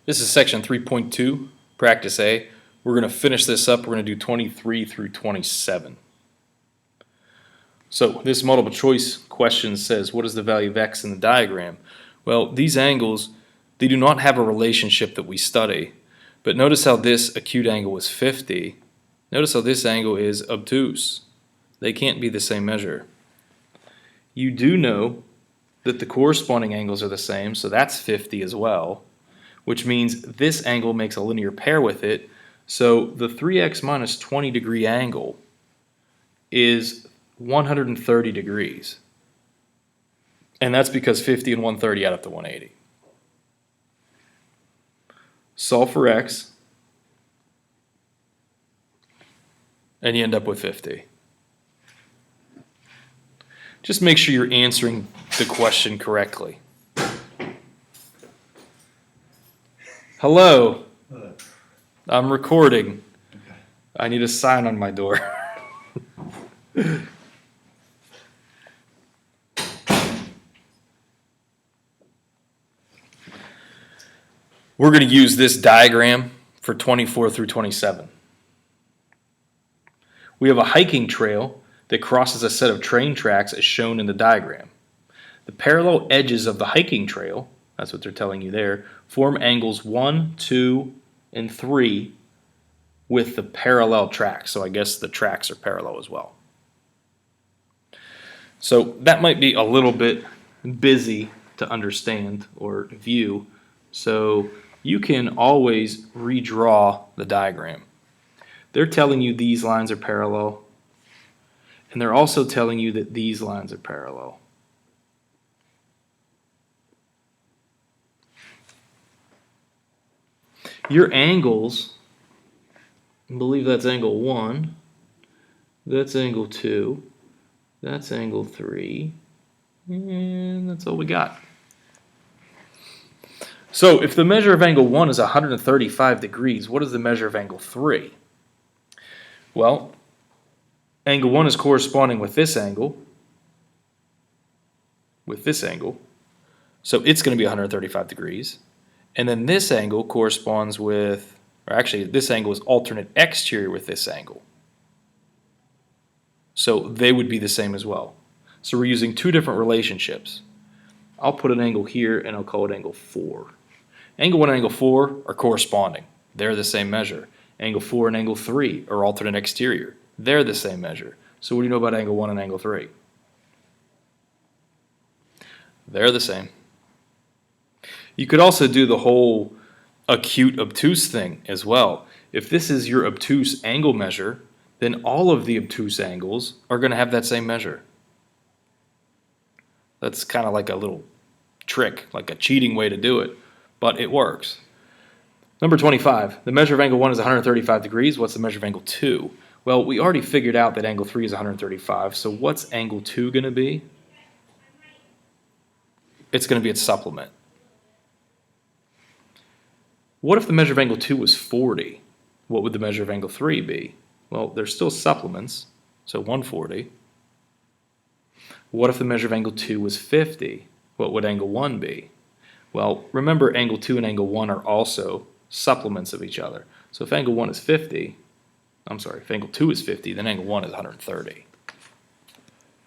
This is section 3.2, practice A. We're going to finish this up. We're going to do 23 through 27. So this multiple choice question says, what is the value of x in the diagram? Well, these angles, they do not have a relationship that we study. But notice how this acute angle is 50. Notice how this angle is obtuse. They can't be the same measure. You do know that the corresponding angles are the same, so that's 50 as well, which means this angle makes a linear pair with it. So the 3x minus 20 degree angle is 130 degrees. And that's because 50 and 130 add up to 180. Solve for x, and you end up with 50. Just make sure you're answering the question correctly. Hello. I'm recording. Okay. I need a sign on my door. We're going to use this diagram for 24 through 27. We have a hiking trail that crosses a set of train tracks as shown in the diagram. The parallel edges of the hiking trail, that's what they're telling you there, form angles 1, 2, and 3 with the parallel tracks. So I guess the tracks are parallel as well. So that might be a little bit busy to understand or view. So you can always redraw the diagram. They're telling you these lines are parallel, and they're also telling you that these lines are parallel. Your angles, I believe that's angle 1, that's angle 2, that's angle 3, and that's all we got. So if the measure of angle 1 is 135 degrees, what is the measure of angle 3? Well, angle 1 is corresponding with this angle, so it's going to be 135 degrees. And then this angle corresponds with, or actually this angle is alternate exterior with this angle. So they would be the same as well. So we're using two different relationships. I'll put an angle here and I'll call it angle 4. Angle 1 and angle 4 are corresponding. They're the same measure. Angle 4 and angle 3 are alternate exterior. They're the same measure. So what do you know about angle 1 and angle 3? They're the same. You could also do the whole acute obtuse thing as well. If this is your obtuse angle measure, then all of the obtuse angles are going to have that same measure. That's kind of like a little trick, like a cheating way to do it, but it works. Number 25, the measure of angle 1 is 135 degrees. What's the measure of angle 2? Well, we already figured out that angle 3 is 135, so what's angle 2 going to be? It's going to be its supplement. What if the measure of angle 2 was 40? What would the measure of angle 3 be? Well, they're still supplements, so 140. What if the measure of angle 2 was 50? What would angle 1 be? Well, remember angle 2 and angle 1 are also supplements of each other. So if angle 1 is 50, if angle 2 is 50, then angle 1 is 130.